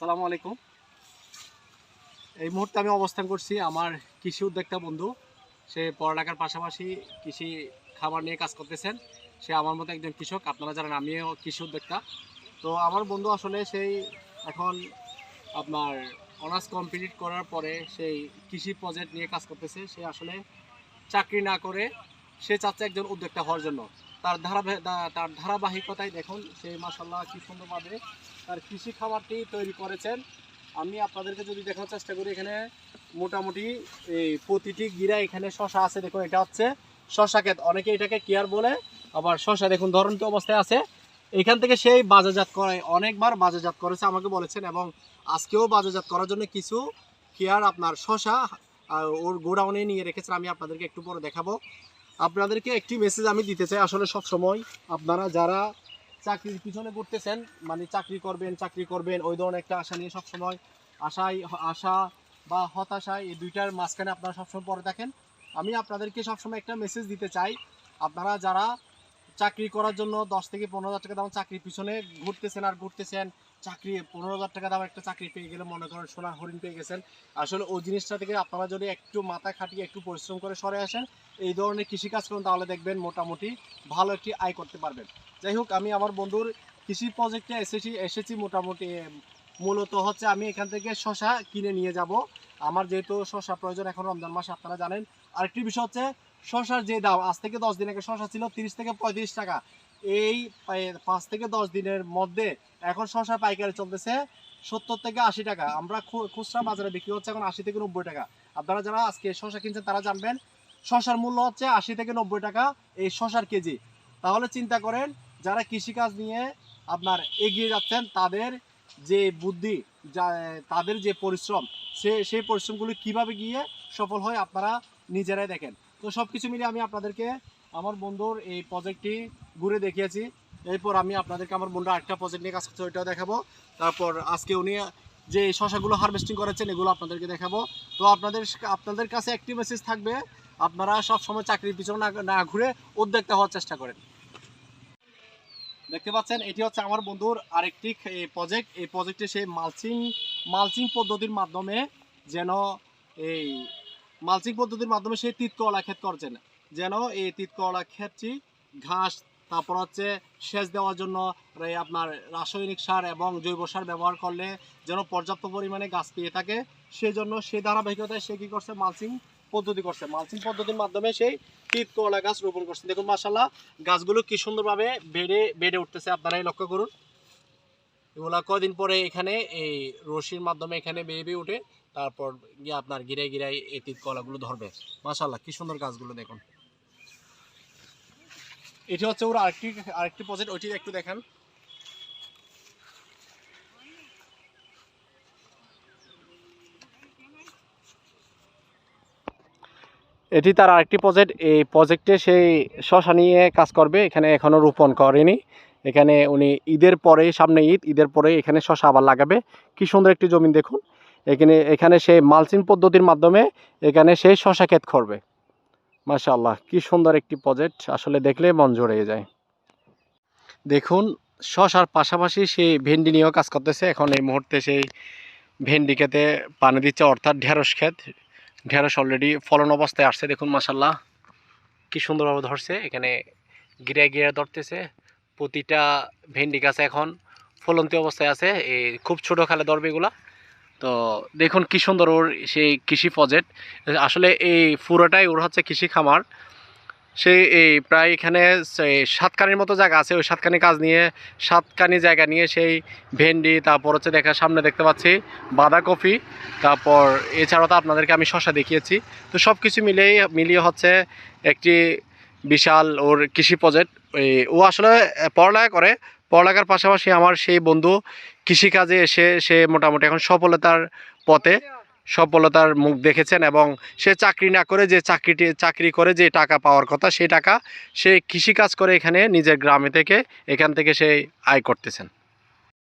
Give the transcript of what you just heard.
আসসালামু আলাইকুম। এই মুহূর্তে আমি অবস্থান করছি আমার কৃষি উদ্যোক্তা বন্ধু। সে পড়ালেখার পাশাপাশি কৃষি খাবার নিয়ে কাজ করতেছেন। সে আমার মতো একজন কৃষক, আপনারা জানেন আমিও কৃষি উদ্যোক্তা। তো আমার বন্ধু আসলে সেই এখন আপনার অনার্স কমপ্লিট করার পরে সেই কৃষি প্রজেক্ট নিয়ে কাজ করতেছে। সে আসলে চাকরি না করে সে চাচ্ছে একজন উদ্যোক্তা হওয়ার জন্য। তার ধারাবাহিকতায় দেখুন সে মাশাআল্লাহ কি সুন্দরভাবে তার কৃষি খামারটি তৈরি করেছেন। আমি আপনাদেরকে যদি দেখার চেষ্টা করি, এখানে মোটামুটি এই প্রতিটি গিরা এখানে শশা আছে। দেখুন এটা হচ্ছে শশা ক্ষেত, অনেকে এটাকে কেয়ার বলে, আবার শশা দেখুন ধরন্ত অবস্থায় আছে। এখান থেকে সেই বাজারজাত করে অনেকবার বাজারজাত করেছে আমাকে বলেছেন, এবং আজকেও বাজারজাত করার জন্য কিছু কেয়ার আপনার শশা ওর গোডাউনে নিয়ে রেখেছেন। আমি আপনাদেরকে একটু পরে দেখাবো। আপনাদেরকে একটি মেসেজ আমি দিতে চাই, আসলে সব সময় আপনারা যারা চাকরির পিছনে ঘুরতেছেন, মানে চাকরি করবেন ওই ধরনের একটা আশা নিয়ে সবসময় আশা বা হতাশায় এই দুইটার মাঝখানে আপনারা সবসময় পড়ে থাকেন। আমি আপনাদেরকে সবসময় একটা মেসেজ দিতে চাই, আপনারা যারা চাকরি করার জন্য 10 থেকে 15,000 টাকা দাম চাকরির পিছনে ঘুরতেছেন, চাকরি 15,000 টাকা দাম একটা চাকরি পেয়ে গেলে মনে করেন সোনার হরিণ পেয়ে গেছেন। আসলে ওই জিনিসটা থেকে আপনারা যদি একটু মাথা খাটিয়ে একটু পরিশ্রম করে সরে আসেন, এই ধরনের কৃষিকাজ করুন, তাহলে দেখবেন মোটামুটি ভালো একটি আয় করতে পারবেন। যাই হোক, আমি আমার বন্ধুর কৃষি প্রজেক্টে এসেছি মোটামুটি মূলত হচ্ছে আমি এখান থেকে শশা কিনে নিয়ে যাব। আমার যেহেতু শশা প্রয়োজন এখন রমজান মাস, আপনারা জানেন। আরেকটি বিষয় হচ্ছে শশার যে দাম, আজ থেকে 10 দিন আগে শশা ছিল 30 থেকে 35 টাকা। এই 5 থেকে 10 দিনের মধ্যে এখন শশা পাইকারি চলতেছে 70 থেকে 80 টাকা। আমরা খুচরা বাজারে বিক্রি হচ্ছে এখন 80 থেকে 90 টাকা। আপনারা যারা আজকে শশা কিনছেন তারা জানবেন শশার মূল্য হচ্ছে 80 থেকে 90 টাকা এই শশার কেজি। তাহলে চিন্তা করেন যারা কৃষিকাজ নিয়ে আপনার এগিয়ে যাচ্ছেন, তাদের যে বুদ্ধি, তাদের যে পরিশ্রম, সেই পরিশ্রমগুলি কিভাবে গিয়ে সফল হয় আপনারা নিজেরাই দেখেন। তো সব কিছু মিলে আমি আপনাদেরকে আমার বন্ধুর এই প্রজেক্টটি ঘুরে দেখিয়েছি। এরপর আমি আপনাদেরকে আমার বন্ধু আরেকটা প্রজেক্ট নিয়ে কাজ করছে, ওইটাও দেখাবো। তারপর আজকে উনি যে শশাগুলো হারভেস্টিং করেছেন এগুলো আপনাদেরকে দেখাবো। তো আপনাদের কাছে একটি মেসেজ থাকবে, আপনারা সব সময় চাকরির পিছনে না ঘুরে উদ্যোক্তা হওয়ার চেষ্টা করেন। দেখতে পাচ্ছেন এটি হচ্ছে আমার বন্ধুর আরেকটি প্রজেক্ট। এই প্রজেক্টে সেই মালচিং পদ্ধতির মাধ্যমে যেন এই মালচিং পদ্ধতির মাধ্যমে সেই তিতকলা ক্ষেত করছেন, যেন এই তিতকলা ক্ষেতটি ঘাস, তারপর হচ্ছে সেচ দেওয়ার জন্য আপনার রাসায়নিক সার এবং জৈব সার ব্যবহার করলে যেন পর্যাপ্ত পরিমাণে গাছ পেয়ে থাকে, সেজন্য সেই ধারাবাহিকতায় সে কী করছে, মালচিং পদ্ধতি করছে। মালচিং পদ্ধতির মাধ্যমে সেই তিতকলা গাছ রোপণ করছে। দেখুন মাশাআল্লাহ গাছগুলো কি সুন্দরভাবে বেড়ে উঠতেছে, আপনারাই লক্ষ্য করুন। এগুলা কয়দিন পরে এখানে এই রশির মাধ্যমে এখানে বেয়ে উঠে তারপর গিয়ে আপনার গিরায় এই তিতকলাগুলো ধরবে। মাশাআল্লাহ কি সুন্দর গাছগুলো দেখুন। এটি হচ্ছে ওর আরেকটি প্রজেক্ট, ওইটি একটু দেখেন। এটি তার আরেকটি প্রজেক্ট। এই প্রজেক্টে সেই শশা নিয়ে কাজ করবে, এখানে এখনও রোপণ করেনি। এখানে উনি ঈদের পরে, সামনে ঈদের পরে এখানে শশা আবার লাগাবে। কি সুন্দর একটি জমি দেখুন। এখানে সেই মালচিং পদ্ধতির মাধ্যমে এখানে সেই শশা ক্ষেত করবে। মাশাআল্লাহ কি সুন্দর একটি প্রজেক্ট, আসলে দেখলে মন জুড়িয়ে যায়। দেখুন শশার পাশাপাশি সেই ভেন্ডি নিয়েও কাজ করতেছে। এখন এই মুহূর্তে সেই ভেন্ডি খেতে পানি দিচ্ছে, অর্থাৎ ঢেঁড়স ক্ষেত। ঢেঁড়স অলরেডি ফলন অবস্থায় আসছে। দেখুন মাশাআল্লাহ কি সুন্দরভাবে ধরছে, এখানে গিরায় ধরতেছে। প্রতিটা ভেন্ডি গাছে এখন ফলন্তি অবস্থায় আছে, এই খুব ছোটো খালে ধরবে এগুলা। তো দেখুন কি সুন্দর ওর সেই কৃষি প্রজেক্ট। আসলে এই পুরোটাই ওর হচ্ছে কৃষি খামার। সেই এই প্রায় এখানে 7 কানির মতো জায়গা আছে, ওই 7 কানি কাজ নিয়ে 7 কানি জায়গা নিয়ে সেই ভেন্ডি, তারপর হচ্ছে সামনে দেখতে পাচ্ছি বাঁধাকপি, তারপর এছাড়াও তো আপনাদেরকে আমি শশা দেখিয়েছি। তো সব কিছু মিলিয়ে হচ্ছে একটি বিশাল ওর কৃষি প্রজেক্ট। ও আসলে পড়ালেখার পাশাপাশি আমার সেই বন্ধু কৃষিকাজে এসে সে মোটামুটি এখন সফলতার মুখ দেখেছেন, এবং সে চাকরি না করে চাকরি করে যে টাকা পাওয়ার কথা, সেই টাকা সে কৃষিকাজ করে এখানে নিজের গ্রামে থেকে এখান থেকে সে আয় করতেছেন।